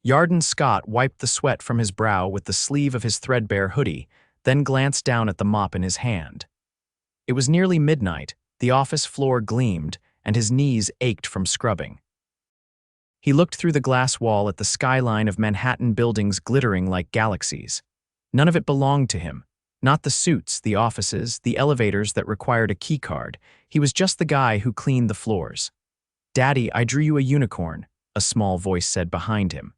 Yarden Scott wiped the sweat from his brow with the sleeve of his threadbare hoodie, then glanced down at the mop in his hand. It was nearly midnight, the office floor gleamed, and his knees ached from scrubbing. He looked through the glass wall at the skyline of Manhattan buildings glittering like galaxies. None of it belonged to him. Not the suits, the offices, the elevators that required a keycard. He was just the guy who cleaned the floors. "Daddy, I drew you a unicorn," a small voice said behind him.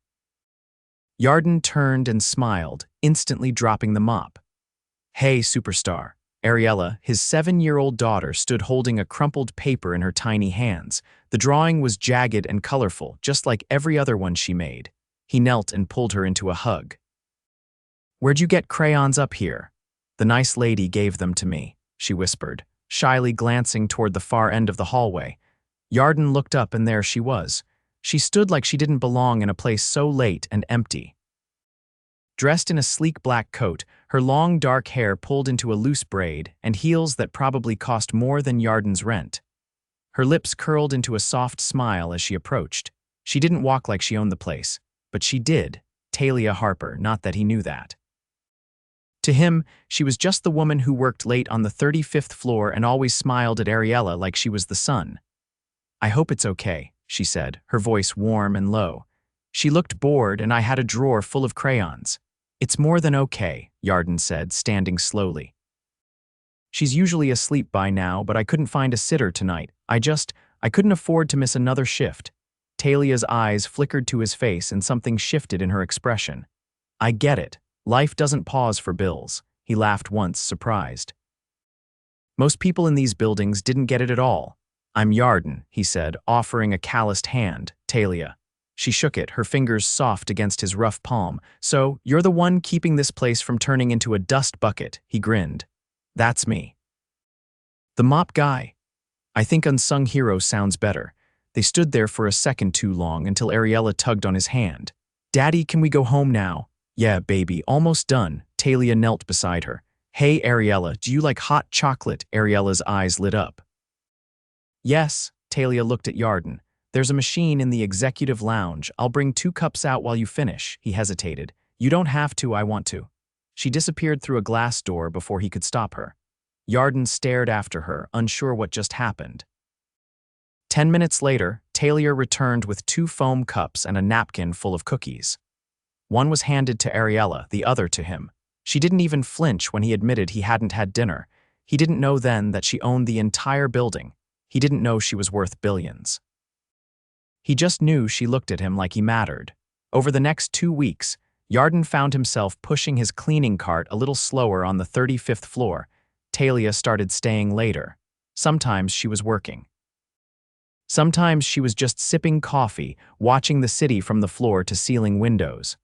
Yarden turned and smiled, instantly dropping the mop. "Hey, superstar." Ariella, his 7-year-old daughter, stood holding a crumpled paper in her tiny hands. The drawing was jagged and colorful, just like every other one she made. He knelt and pulled her into a hug. "Where'd you get crayons up here?" "The nice lady gave them to me," she whispered, shyly glancing toward the far end of the hallway. Yarden looked up, and there she was. She stood like she didn't belong in a place so late and empty. Dressed in a sleek black coat, her long dark hair pulled into a loose braid, and heels that probably cost more than Yarden's rent. Her lips curled into a soft smile as she approached. She didn't walk like she owned the place, but she did. Talia Harper, not that he knew that. To him, she was just the woman who worked late on the 35th floor and always smiled at Ariella like she was the sun. "I hope it's okay," she said, her voice warm and low. She looked bored, and I had a drawer full of crayons. "It's more than okay," Yarden said, standing slowly. "She's usually asleep by now, but I couldn't find a sitter tonight. I couldn't afford to miss another shift." Talia's eyes flickered to his face, and something shifted in her expression. "I get it. Life doesn't pause for bills." He laughed once, surprised. "Most people in these buildings didn't get it at all." "I'm Yarden," he said, offering a calloused hand. "Talia." She shook it, her fingers soft against his rough palm. "So, you're the one keeping this place from turning into a dust bucket," he grinned. "That's me." "The mop guy." I think unsung hero sounds better. They stood there for a second too long until Ariella tugged on his hand. "Daddy, can we go home now?" "Yeah, baby, almost done." Talia knelt beside her. "Hey, Ariella, do you like hot chocolate?" Ariella's eyes lit up. "Yes." Talia looked at Yarden. "There's a machine in the executive lounge. I'll bring 2 cups out while you finish." He hesitated. "You don't have to, I want to." She disappeared through a glass door before he could stop her. Yarden stared after her, unsure what just happened. 10 minutes later, Talia returned with 2 foam cups and a napkin full of cookies. One was handed to Ariella, the other to him. She didn't even flinch when he admitted he hadn't had dinner. He didn't know then that she owned the entire building. He didn't know she was worth billions. He just knew she looked at him like he mattered. Over the next 2 weeks, Yarden found himself pushing his cleaning cart a little slower on the 35th floor. Talia started staying later. Sometimes she was working. Sometimes she was just sipping coffee, watching the city from the floor-to-ceiling windows.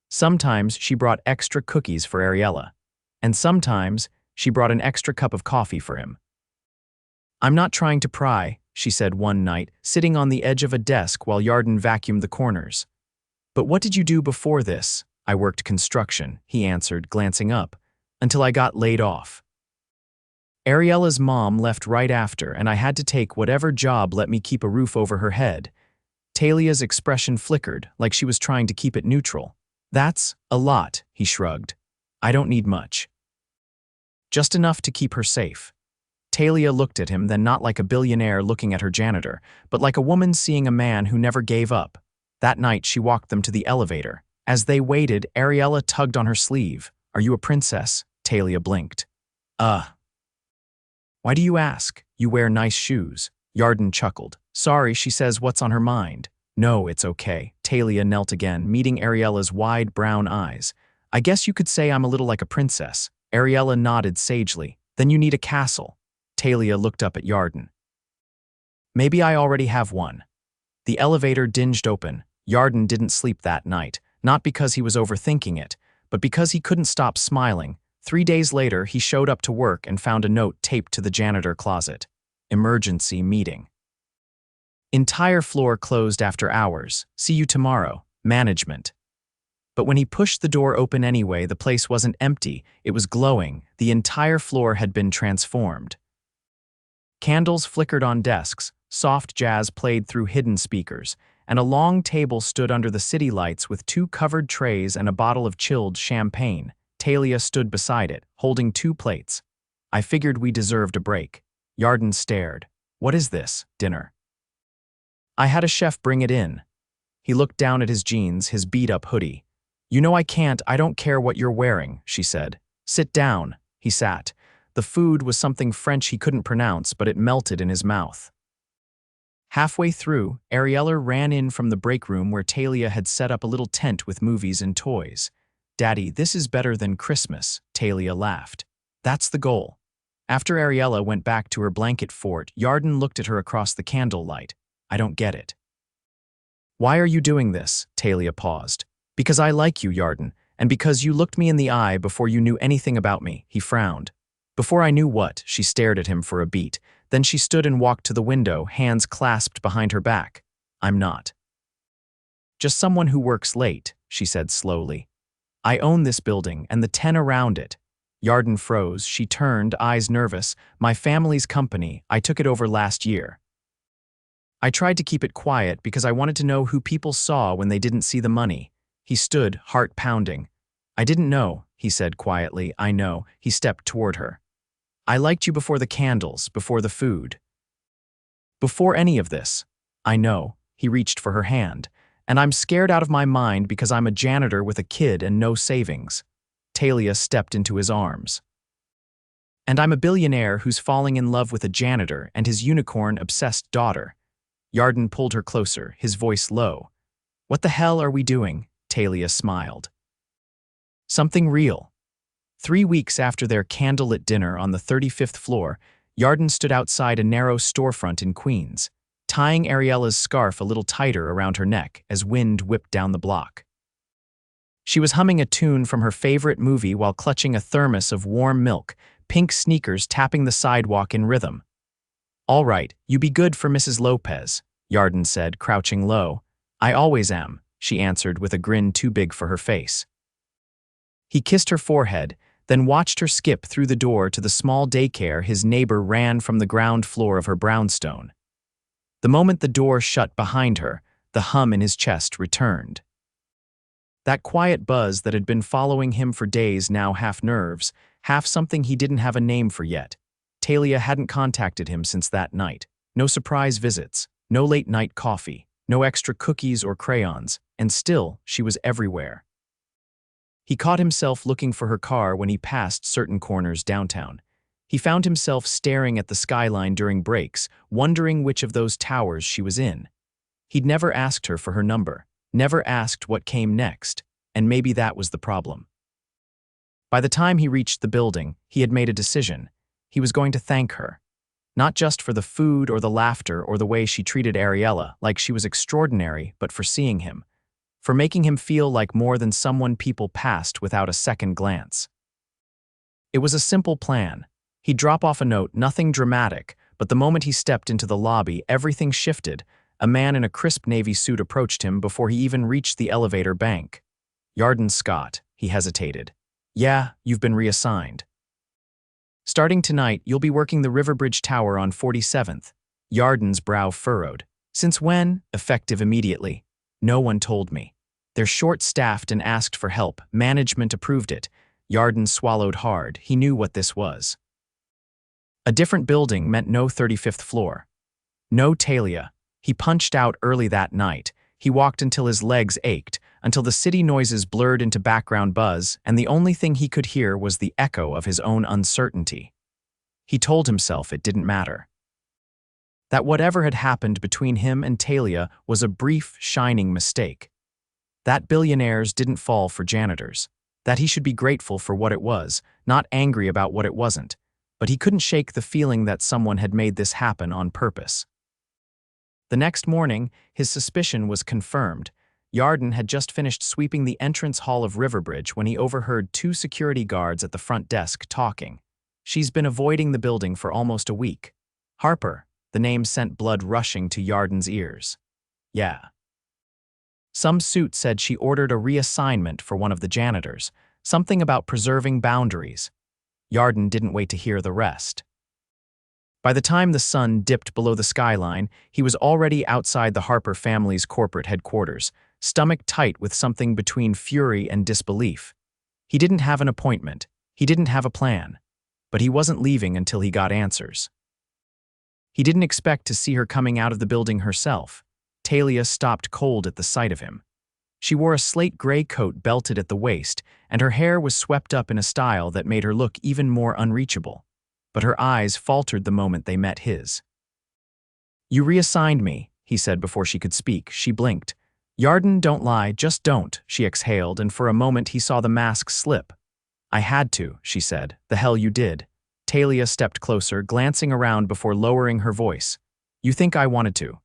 Sometimes she brought extra cookies for Ariella. And sometimes she brought an extra cup of coffee for him. "I'm not trying to pry," she said one night, sitting on the edge of a desk while Yarden vacuumed the corners. "But what did you do before this?" "I worked construction," he answered, glancing up, "until I got laid off. Ariella's mom left right after, and I had to take whatever job let me keep a roof over her head." Talia's expression flickered, like she was trying to keep it neutral. "That's a lot," he shrugged. "I don't need much. Just enough to keep her safe." Talia looked at him, then not like a billionaire looking at her janitor, but like a woman seeing a man who never gave up. That night, she walked them to the elevator. As they waited, Ariella tugged on her sleeve. "Are you a princess?" Talia blinked. "Why do you ask? You wear nice shoes." Yarden chuckled. "Sorry, she says what's on her mind." "No, it's okay." Talia knelt again, meeting Ariella's wide brown eyes. "I guess you could say I'm a little like a princess." Ariella nodded sagely. "Then you need a castle." Talia looked up at Yarden. "Maybe I already have one." The elevator dinged open. Yarden didn't sleep that night, not because he was overthinking it, but because he couldn't stop smiling. 3 days later, he showed up to work and found a note taped to the janitor closet. "Emergency meeting. Entire floor closed after hours. See you tomorrow. Management." But when he pushed the door open anyway, the place wasn't empty. It was glowing. The entire floor had been transformed. Candles flickered on desks, soft jazz played through hidden speakers, and a long table stood under the city lights with 2 covered trays and a bottle of chilled champagne. Talia stood beside it, holding 2 plates. I figured we deserved a break. Yarden stared. What is this, dinner? I had a chef bring it in. He looked down at his jeans, his beat-up hoodie. You know I don't care what you're wearing, she said. Sit down. He sat. The food was something French he couldn't pronounce, but it melted in his mouth. Halfway through, Ariella ran in from the break room where Talia had set up a little tent with movies and toys. Daddy, this is better than Christmas, Talia laughed. That's the goal. After Ariella went back to her blanket fort, Yarden looked at her across the candlelight. I don't get it. Why are you doing this? Talia paused. Because I like you, Yarden, and because you looked me in the eye before you knew anything about me, he frowned. Before I knew what, she stared at him for a beat. Then she stood and walked to the window, hands clasped behind her back. I'm not. Just someone who works late, she said slowly. I own this building and the 10 around it. Yarden froze. She turned, eyes nervous. My family's company. I took it over last year. I tried to keep it quiet because I wanted to know who people saw when they didn't see the money. He stood, heart pounding. I didn't know, he said quietly. I know. He stepped toward her. I liked you before the candles, before the food. Before any of this. I know. He reached for her hand. And I'm scared out of my mind because I'm a janitor with a kid and no savings. Talia stepped into his arms. And I'm a billionaire who's falling in love with a janitor and his unicorn-obsessed daughter. Yarden pulled her closer, his voice low. What the hell are we doing? Talia smiled. Something real. 3 weeks after their candlelit dinner on the 35th floor, Yarden stood outside a narrow storefront in Queens, tying Ariella's scarf a little tighter around her neck as wind whipped down the block. She was humming a tune from her favorite movie while clutching a thermos of warm milk, pink sneakers tapping the sidewalk in rhythm. All right, you be good for Mrs. Lopez, Yarden said, crouching low. I always am, she answered with a grin too big for her face. He kissed her forehead, then watched her skip through the door to the small daycare his neighbor ran from the ground floor of her brownstone. The moment the door shut behind her, the hum in his chest returned. That quiet buzz that had been following him for days, now half nerves, half something he didn't have a name for yet. Talia hadn't contacted him since that night. No surprise visits, no late-night coffee, no extra cookies or crayons, and still, she was everywhere. He caught himself looking for her car when he passed certain corners downtown. He found himself staring at the skyline during breaks, wondering which of those towers she was in. He'd never asked her for her number, never asked what came next, and maybe that was the problem. By the time he reached the building, he had made a decision. He was going to thank her. Not just for the food or the laughter or the way she treated Ariella like she was extraordinary, but for seeing him. For making him feel like more than someone people passed without a second glance. It was a simple plan. He'd drop off a note, nothing dramatic, but the moment he stepped into the lobby, everything shifted. A man in a crisp navy suit approached him before he even reached the elevator bank. Yarden Scott, he hesitated. Yeah, you've been reassigned. Starting tonight, you'll be working the Riverbridge Tower on 47th. Yarden's brow furrowed. Since when? Effective immediately. No one told me. They're short-staffed and asked for help. Management approved it. Yarden swallowed hard. He knew what this was. A different building meant no 35th floor. No Talia. He punched out early that night. He walked until his legs ached, until the city noises blurred into background buzz, and the only thing he could hear was the echo of his own uncertainty. He told himself it didn't matter. That whatever had happened between him and Talia was a brief, shining mistake. That billionaires didn't fall for janitors. That he should be grateful for what it was, not angry about what it wasn't. But he couldn't shake the feeling that someone had made this happen on purpose. The next morning, his suspicion was confirmed. Yarden had just finished sweeping the entrance hall of Riverbridge when he overheard 2 security guards at the front desk talking. She's been avoiding the building for almost a week. Harper. The name sent blood rushing to Yarden's ears. Yeah. Some suit said she ordered a reassignment for one of the janitors, something about preserving boundaries. Yarden didn't wait to hear the rest. By the time the sun dipped below the skyline, he was already outside the Harper family's corporate headquarters, stomach tight with something between fury and disbelief. He didn't have an appointment. He didn't have a plan. But he wasn't leaving until he got answers. He didn't expect to see her coming out of the building herself. Talia stopped cold at the sight of him. She wore a slate gray coat belted at the waist, and her hair was swept up in a style that made her look even more unreachable. But her eyes faltered the moment they met his. "You reassigned me," he said before she could speak. She blinked. "Yarden, don't lie, just don't," she exhaled, and for a moment he saw the mask slip. "I had to," she said. "The hell you did." Talia stepped closer, glancing around before lowering her voice. "You think I wanted to?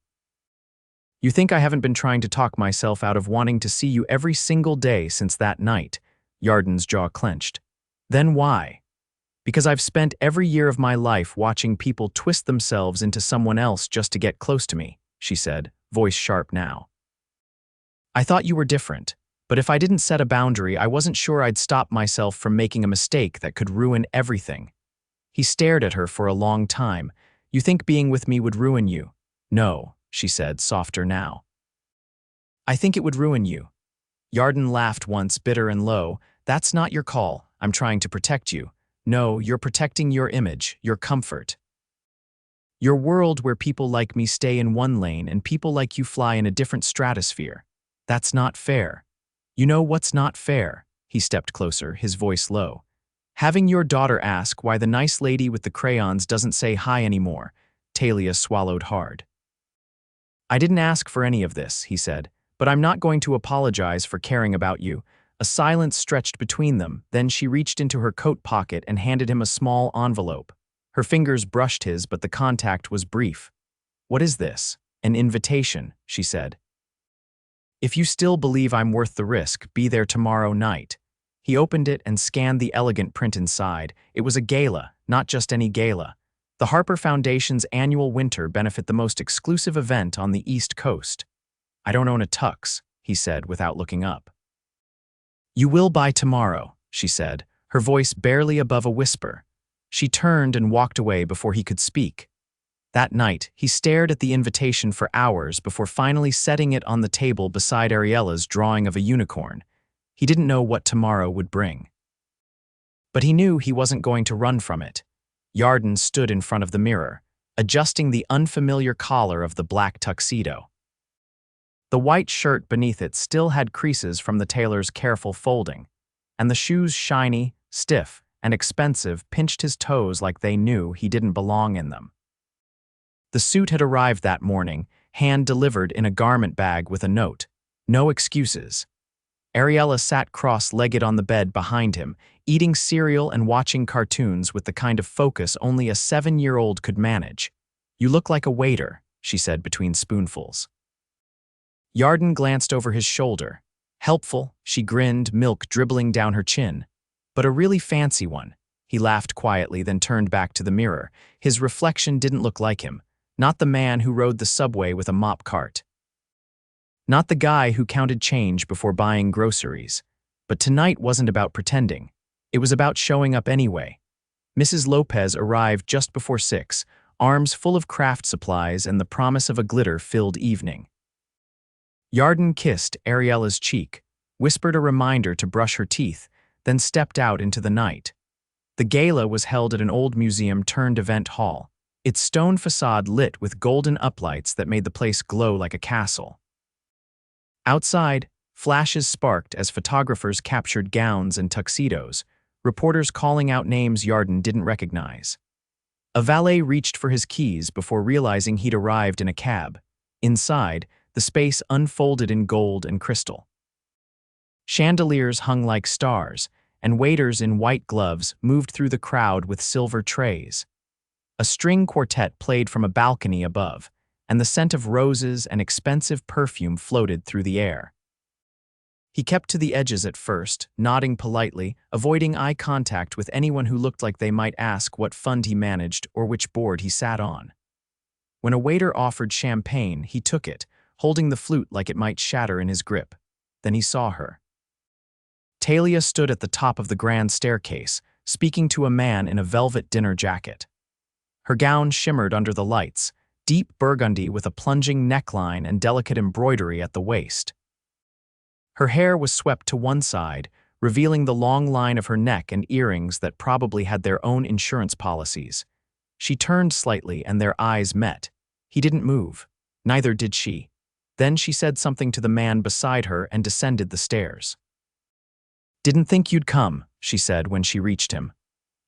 You think I haven't been trying to talk myself out of wanting to see you every single day since that night?" Yarden's jaw clenched. "Then why?" "Because I've spent every year of my life watching people twist themselves into someone else just to get close to me," she said, voice sharp now. "I thought you were different, but if I didn't set a boundary, I wasn't sure I'd stop myself from making a mistake that could ruin everything." He stared at her for a long time. "You think being with me would ruin you?" "No," she said, softer now. "I think it would ruin you." Yarden laughed once, bitter and low. "That's not your call. I'm trying to protect you. No, you're protecting your image, your comfort. Your world where people like me stay in one lane and people like you fly in a different stratosphere. That's not fair. You know what's not fair?" He stepped closer, his voice low. "Having your daughter ask why the nice lady with the crayons doesn't say hi anymore." Talia swallowed hard. "I didn't ask for any of this," he said, "but I'm not going to apologize for caring about you." A silence stretched between them, then she reached into her coat pocket and handed him a small envelope. Her fingers brushed his, but the contact was brief. "What is this?" "An invitation," she said. "If you still believe I'm worth the risk, be there tomorrow night." He opened it and scanned the elegant print inside. It was a gala, not just any gala. The Harper Foundation's annual winter benefit, the most exclusive event on the East Coast. "I don't own a tux," he said without looking up. "You will by tomorrow," she said, her voice barely above a whisper. She turned and walked away before he could speak. That night, he stared at the invitation for hours before finally setting it on the table beside Ariella's drawing of a unicorn. He didn't know what tomorrow would bring. But he knew he wasn't going to run from it. Yarden stood in front of the mirror, adjusting the unfamiliar collar of the black tuxedo. The white shirt beneath it still had creases from the tailor's careful folding, and the shoes, shiny, stiff, and expensive, pinched his toes like they knew he didn't belong in them. The suit had arrived that morning, hand-delivered in a garment bag with a note. No excuses. Ariella sat cross-legged on the bed behind him, eating cereal and watching cartoons with the kind of focus only a 7-year-old could manage. "You look like a waiter," she said between spoonfuls. Yarden glanced over his shoulder. "Helpful," she grinned, milk dribbling down her chin. "But a really fancy one." He laughed quietly, then turned back to the mirror. His reflection didn't look like him. Not the man who rode the subway with a mop cart. Not the guy who counted change before buying groceries. But tonight wasn't about pretending. It was about showing up anyway. Mrs. Lopez arrived just before 6, arms full of craft supplies and the promise of a glitter-filled evening. Yarden kissed Ariella's cheek, whispered a reminder to brush her teeth, then stepped out into the night. The gala was held at an old museum-turned-event hall, its stone facade lit with golden uplights that made the place glow like a castle. Outside, flashes sparked as photographers captured gowns and tuxedos, reporters calling out names Yarden didn't recognize. A valet reached for his keys before realizing he'd arrived in a cab. Inside, the space unfolded in gold and crystal. Chandeliers hung like stars, and waiters in white gloves moved through the crowd with silver trays. A string quartet played from a balcony above, and the scent of roses and expensive perfume floated through the air. He kept to the edges at first, nodding politely, avoiding eye contact with anyone who looked like they might ask what fund he managed or which board he sat on. When a waiter offered champagne, he took it, holding the flute like it might shatter in his grip. Then he saw her. Talia stood at the top of the grand staircase, speaking to a man in a velvet dinner jacket. Her gown shimmered under the lights, deep burgundy with a plunging neckline and delicate embroidery at the waist. Her hair was swept to one side, revealing the long line of her neck and earrings that probably had their own insurance policies. She turned slightly and their eyes met. He didn't move. Neither did she. Then she said something to the man beside her and descended the stairs. "Didn't think you'd come," she said when she reached him.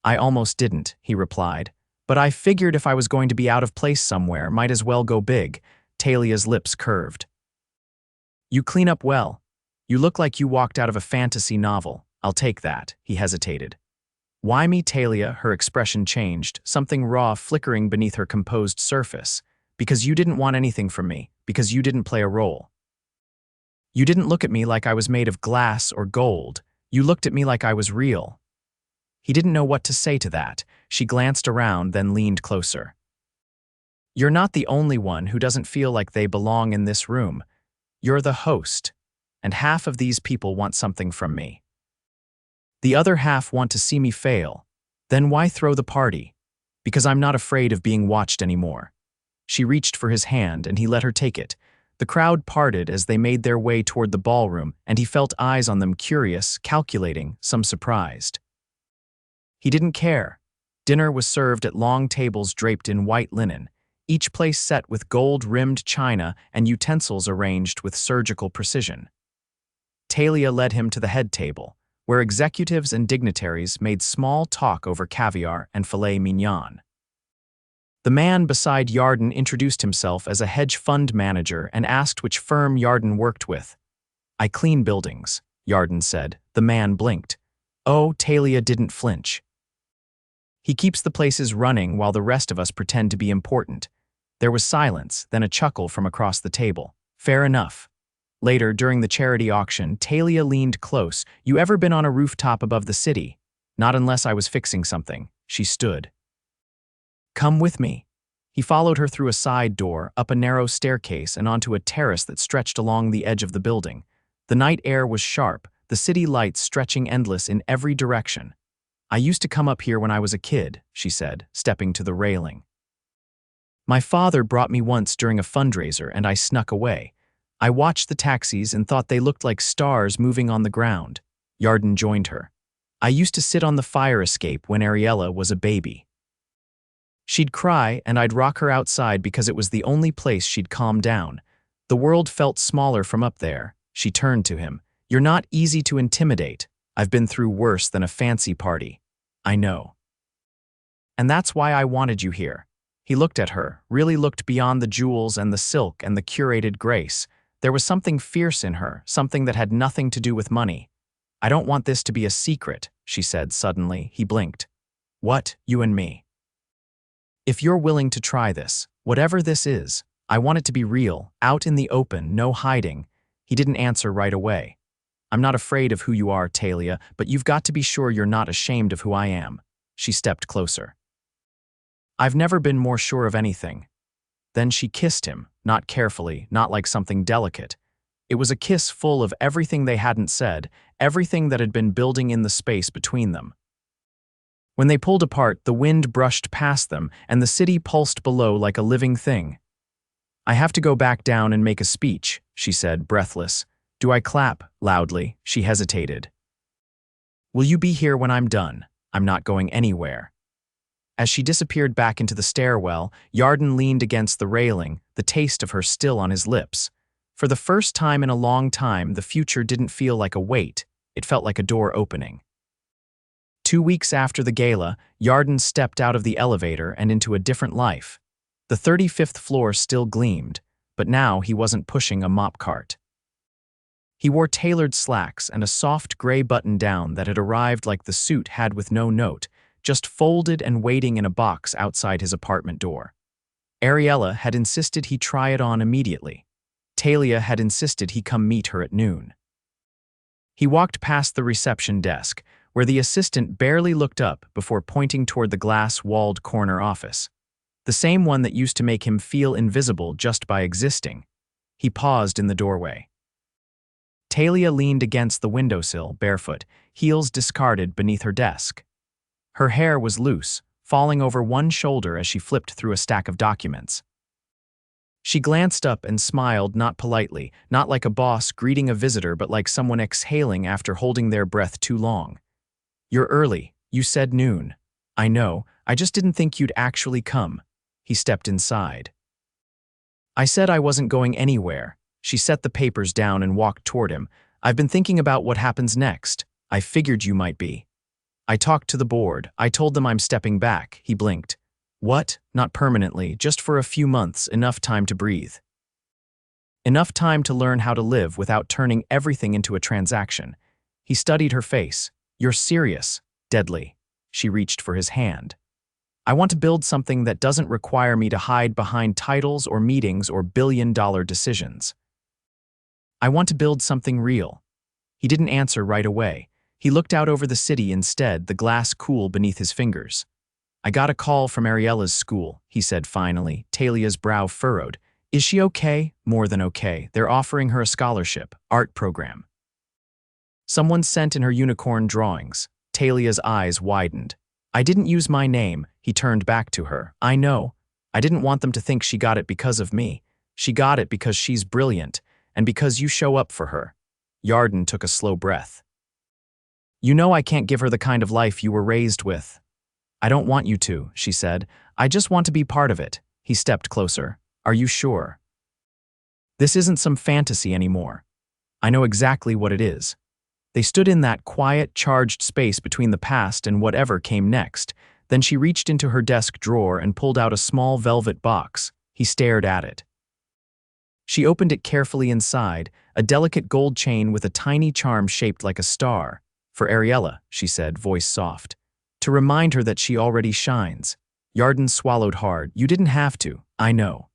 "I almost didn't," he replied. "But I figured if I was going to be out of place somewhere, might as well go big." Talia's lips curved. "You clean up well. You look like you walked out of a fantasy novel. I'll take that," he hesitated. "Why me, Talia?" Her expression changed, something raw flickering beneath her composed surface. "Because you didn't want anything from me, because you didn't play a role. You didn't look at me like I was made of glass or gold. You looked at me like I was real." He didn't know what to say to that. She glanced around, then leaned closer. "You're not the only one who doesn't feel like they belong in this room. You're the host, and half of these people want something from me. The other half want to see me fail. Then why throw the party? Because I'm not afraid of being watched anymore." She reached for his hand, and he let her take it. The crowd parted as they made their way toward the ballroom, and he felt eyes on them, curious, calculating, some surprised. He didn't care. Dinner was served at long tables draped in white linen, each place set with gold-rimmed china and utensils arranged with surgical precision. Talia led him to the head table, where executives and dignitaries made small talk over caviar and filet mignon. The man beside Yarden introduced himself as a hedge fund manager and asked which firm Yarden worked with. "I clean buildings," Yarden said. The man blinked. Oh, Talia didn't flinch. "He keeps the places running while the rest of us pretend to be important." There was silence, then a chuckle from across the table. "Fair enough." Later, during the charity auction, Talia leaned close. "You ever been on a rooftop above the city?" "Not unless I was fixing something." She stood. "Come with me." He followed her through a side door, up a narrow staircase, and onto a terrace that stretched along the edge of the building. The night air was sharp, the city lights stretching endless in every direction. "I used to come up here when I was a kid," she said, stepping to the railing. "My father brought me once during a fundraiser, and I snuck away. I watched the taxis and thought they looked like stars moving on the ground." Yarden joined her. "I used to sit on the fire escape when Ariella was a baby. She'd cry, and I'd rock her outside because it was the only place she'd calm down. The world felt smaller from up there." She turned to him. "You're not easy to intimidate. I've been through worse than a fancy party." "I know. And that's why I wanted you here." He looked at her, really looked beyond the jewels and the silk and the curated grace. There was something fierce in her, something that had nothing to do with money. "I don't want this to be a secret," she said suddenly. He blinked. "What, you and me? If you're willing to try this, whatever this is, I want it to be real, out in the open, no hiding." He didn't answer right away. "I'm not afraid of who you are, Talia, but you've got to be sure you're not ashamed of who I am." She stepped closer. "I've never been more sure of anything." Then she kissed him, not carefully, not like something delicate. It was a kiss full of everything they hadn't said, everything that had been building in the space between them. When they pulled apart, the wind brushed past them, and the city pulsed below like a living thing. "I have to go back down and make a speech," she said, breathless. "Do I clap?" Loudly. She hesitated. "Will you be here when I'm done? I'm not going anywhere." As she disappeared back into the stairwell, Yarden leaned against the railing, the taste of her still on his lips. For the first time in a long time, the future didn't feel like a wait. It felt like a door opening. 2 weeks after the gala, Yarden stepped out of the elevator and into a different life. The 35th floor still gleamed, but now he wasn't pushing a mop cart. He wore tailored slacks and a soft gray button-down that had arrived like the suit had with no note, just folded and waiting in a box outside his apartment door. Ariella had insisted he try it on immediately. Talia had insisted he come meet her at noon. He walked past the reception desk, where the assistant barely looked up before pointing toward the glass-walled corner office. The same one that used to make him feel invisible just by existing. He paused in the doorway. Talia leaned against the windowsill, barefoot, heels discarded beneath her desk. Her hair was loose, falling over one shoulder as she flipped through a stack of documents. She glanced up and smiled, not politely, not like a boss greeting a visitor, but like someone exhaling after holding their breath too long. "You're early. You said noon." "I know. I just didn't think you'd actually come." He stepped inside. "I said I wasn't going anywhere." She set the papers down and walked toward him. "I've been thinking about what happens next. I figured you might be." "I talked to the board. I told them I'm stepping back." He blinked. "What? Not permanently, just for a few months, enough time to breathe. Enough time to learn how to live without turning everything into a transaction." He studied her face. "You're serious." "Deadly." She reached for his hand. "I want to build something that doesn't require me to hide behind titles or meetings or billion-dollar decisions. I want to build something real." He didn't answer right away. He looked out over the city instead, the glass cool beneath his fingers. "I got a call from Ariella's school," he said finally. Talia's brow furrowed. "Is she okay?" "More than okay. They're offering her a scholarship, art program." "Someone sent in her unicorn drawings." Talia's eyes widened. "I didn't use my name." He turned back to her. "I know. I didn't want them to think she got it because of me. She got it because she's brilliant, and because you show up for her." Yarden took a slow breath. "You know I can't give her the kind of life you were raised with." "I don't want you to," she said. "I just want to be part of it." He stepped closer. "Are you sure? This isn't some fantasy anymore. I know exactly what it is." They stood in that quiet, charged space between the past and whatever came next. Then she reached into her desk drawer and pulled out a small velvet box. He stared at it. She opened it carefully. Inside, a delicate gold chain with a tiny charm shaped like a star. "For Ariella," she said, voice soft. "To remind her that she already shines." Yarden swallowed hard. "You didn't have to, I know.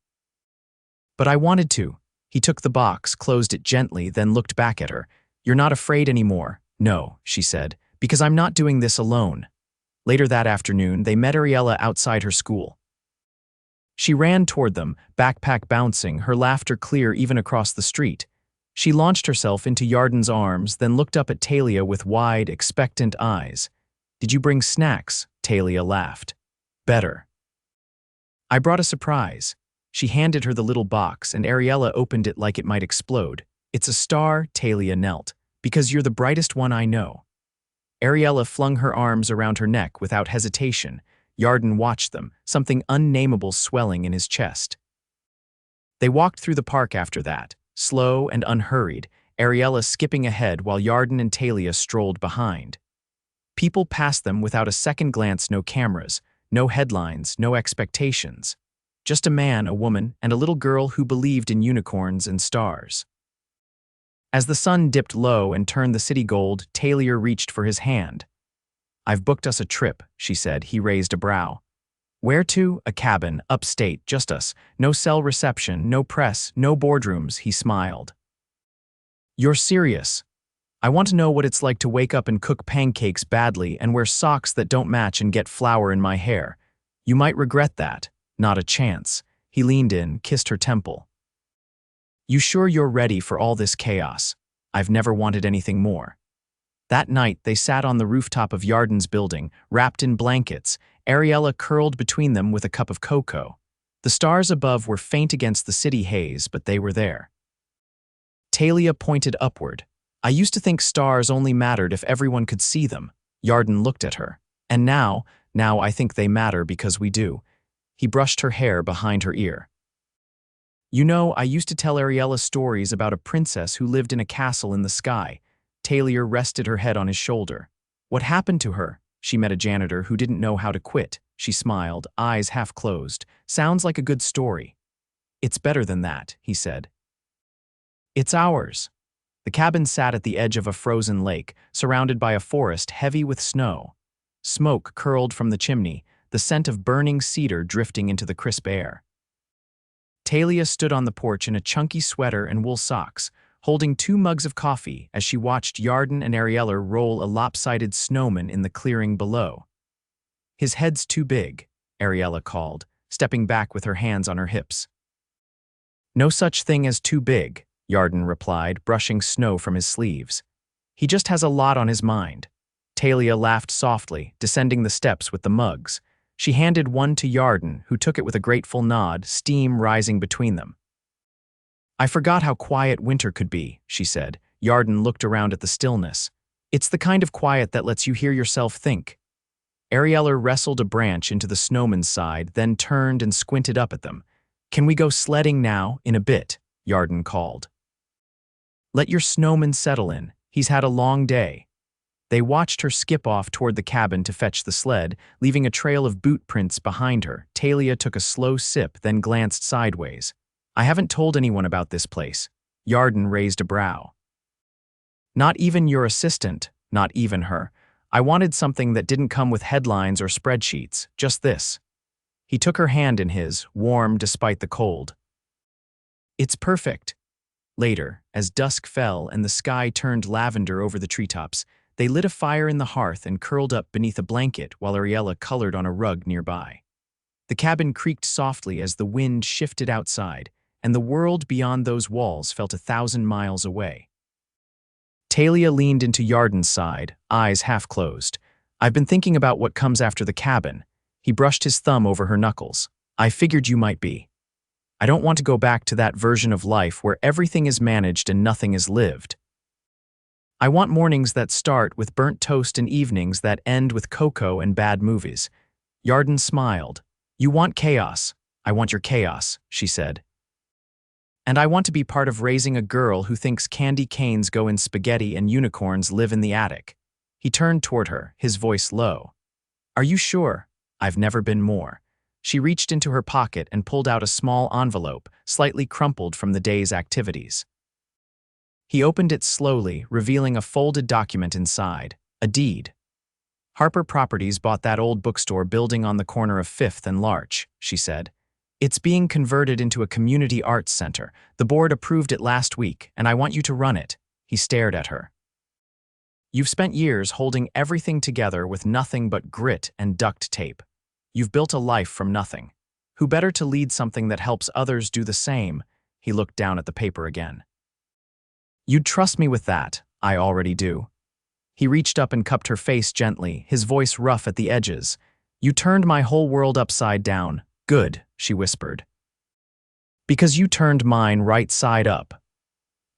But I wanted to." He took the box, closed it gently, then looked back at her. "You're not afraid anymore." "No," she said, "because I'm not doing this alone." Later that afternoon, they met Ariella outside her school. She ran toward them, backpack bouncing, her laughter clear even across the street. She launched herself into Yarden's arms, then looked up at Talia with wide, expectant eyes. "Did you bring snacks?" Talia laughed. "Better. I brought a surprise." She handed her the little box, and Ariella opened it like it might explode. "It's a star," Talia knelt, "because you're the brightest one I know." Ariella flung her arms around her neck without hesitation. Yarden watched them, something unnameable swelling in his chest. They walked through the park after that, slow and unhurried, Ariella skipping ahead while Yarden and Talia strolled behind. People passed them without a second glance, no cameras, no headlines, no expectations. Just a man, a woman, and a little girl who believed in unicorns and stars. As the sun dipped low and turned the city gold, Talia reached for his hand. "I've booked us a trip," she said. He raised a brow. "Where to?" "A cabin, upstate, just us. No cell reception, no press, no boardrooms." He smiled. "You're serious?" "I want to know what it's like to wake up and cook pancakes badly and wear socks that don't match and get flour in my hair. You might regret that." "Not a chance." He leaned in, kissed her temple. "You sure you're ready for all this chaos?" "I've never wanted anything more." That night, they sat on the rooftop of Yarden's building, wrapped in blankets, Ariella curled between them with a cup of cocoa. The stars above were faint against the city haze, but they were there. Talia pointed upward. "I used to think stars only mattered if everyone could see them." Yarden looked at her. "And now I think they matter because we do." He brushed her hair behind her ear. "You know, I used to tell Ariella stories about a princess who lived in a castle in the sky." Talia rested her head on his shoulder. "What happened to her?" "She met a janitor who didn't know how to quit." She smiled, eyes half closed. "Sounds like a good story." "It's better than that," he said. "It's ours." The cabin sat at the edge of a frozen lake, surrounded by a forest heavy with snow. Smoke curled from the chimney, the scent of burning cedar drifting into the crisp air. Talia stood on the porch in a chunky sweater and wool socks, holding 2 mugs of coffee as she watched Yarden and Ariella roll a lopsided snowman in the clearing below. "His head's too big," Ariella called, stepping back with her hands on her hips. "No such thing as too big," Yarden replied, brushing snow from his sleeves. "He just has a lot on his mind." Talia laughed softly, descending the steps with the mugs. She handed one to Yarden, who took it with a grateful nod, steam rising between them. "I forgot how quiet winter could be," she said. Yarden looked around at the stillness. "It's the kind of quiet that lets you hear yourself think." Ariella wrestled a branch into the snowman's side, then turned and squinted up at them. "Can we go sledding now, in a bit?" Yarden called. "Let your snowman settle in. He's had a long day." They watched her skip off toward the cabin to fetch the sled, leaving a trail of boot prints behind her. Talia took a slow sip, then glanced sideways. "I haven't told anyone about this place." Yarden raised a brow. "Not even your assistant, not even her. I wanted something that didn't come with headlines or spreadsheets, just this." He took her hand in his, warm despite the cold. "It's perfect." Later, as dusk fell and the sky turned lavender over the treetops, they lit a fire in the hearth and curled up beneath a blanket while Ariella colored on a rug nearby. The cabin creaked softly as the wind shifted outside, and the world beyond those walls felt 1,000 miles away. Talia leaned into Yarden's side, eyes half closed. "I've been thinking about what comes after the cabin." He brushed his thumb over her knuckles. "I figured you might be. I don't want to go back to that version of life where everything is managed and nothing is lived. I want mornings that start with burnt toast and evenings that end with cocoa and bad movies." Yarden smiled. "You want chaos. I want your chaos," she said. "And I want to be part of raising a girl who thinks candy canes go in spaghetti and unicorns live in the attic." He turned toward her, his voice low. "Are you sure?" "I've never been more." She reached into her pocket and pulled out a small envelope, slightly crumpled from the day's activities. He opened it slowly, revealing a folded document inside, a deed. "Harper Properties bought that old bookstore building on the corner of 5th and Larch," she said. "It's being converted into a community arts center. The board approved it last week, and I want you to run it." He stared at her. "You've spent years holding everything together with nothing but grit and duct tape. You've built a life from nothing. Who better to lead something that helps others do the same?" He looked down at the paper again. "You'd trust me with that. I already do." He reached up and cupped her face gently, his voice rough at the edges. "You turned my whole world upside down." "Good," she whispered. "Because you turned mine right side up."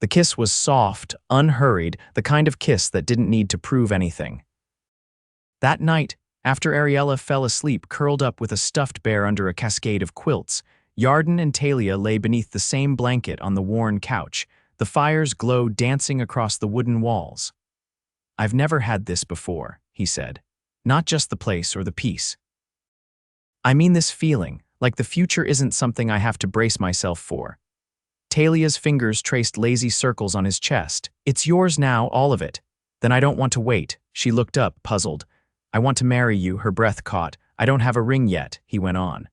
The kiss was soft, unhurried, the kind of kiss that didn't need to prove anything. That night, after Ariella fell asleep curled up with a stuffed bear under a cascade of quilts, Yarden and Talia lay beneath the same blanket on the worn couch, the fire's glow dancing across the wooden walls. "I've never had this before," he said. "Not just the place or the peace. I mean this feeling, like the future isn't something I have to brace myself for." Talia's fingers traced lazy circles on his chest. "It's yours now, all of it." "Then I don't want to wait." She looked up, puzzled. "I want to marry you," her breath caught. "I don't have a ring yet," he went on.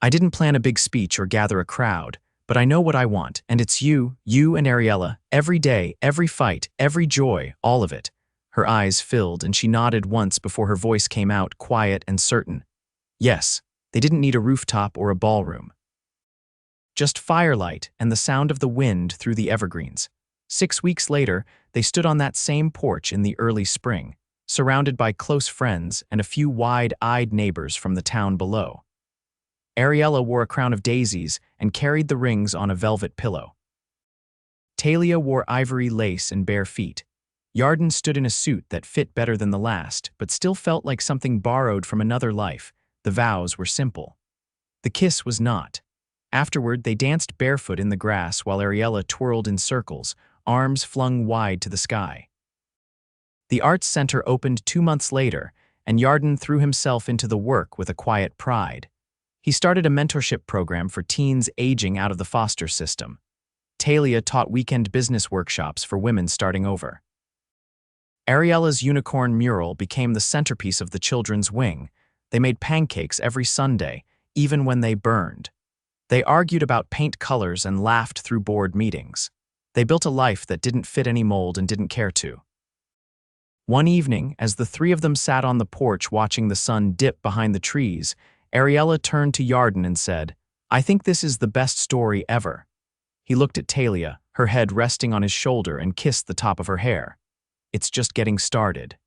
"I didn't plan a big speech or gather a crowd, but I know what I want, and it's you and Ariella, every day, every fight, every joy, all of it." Her eyes filled, and she nodded once before her voice came out, quiet and certain. Yes, they didn't need a rooftop or a ballroom. Just firelight and the sound of the wind through the evergreens. 6 weeks later, they stood on that same porch in the early spring, surrounded by close friends and a few wide-eyed neighbors from the town below. Ariella wore a crown of daisies and carried the rings on a velvet pillow. Talia wore ivory lace and bare feet. Yarden stood in a suit that fit better than the last, but still felt like something borrowed from another life. The vows were simple. The kiss was not. Afterward, they danced barefoot in the grass while Ariella twirled in circles, arms flung wide to the sky. The Arts Center opened 2 months later, and Yarden threw himself into the work with a quiet pride. He started a mentorship program for teens aging out of the foster system. Talia taught weekend business workshops for women starting over. Ariella's unicorn mural became the centerpiece of the children's wing. They made pancakes every Sunday, even when they burned. They argued about paint colors and laughed through board meetings. They built a life that didn't fit any mold and didn't care to. One evening, as the three of them sat on the porch watching the sun dip behind the trees, Ariella turned to Yarden and said, "I think this is the best story ever." He looked at Talia, her head resting on his shoulder, and kissed the top of her hair. "It's just getting started."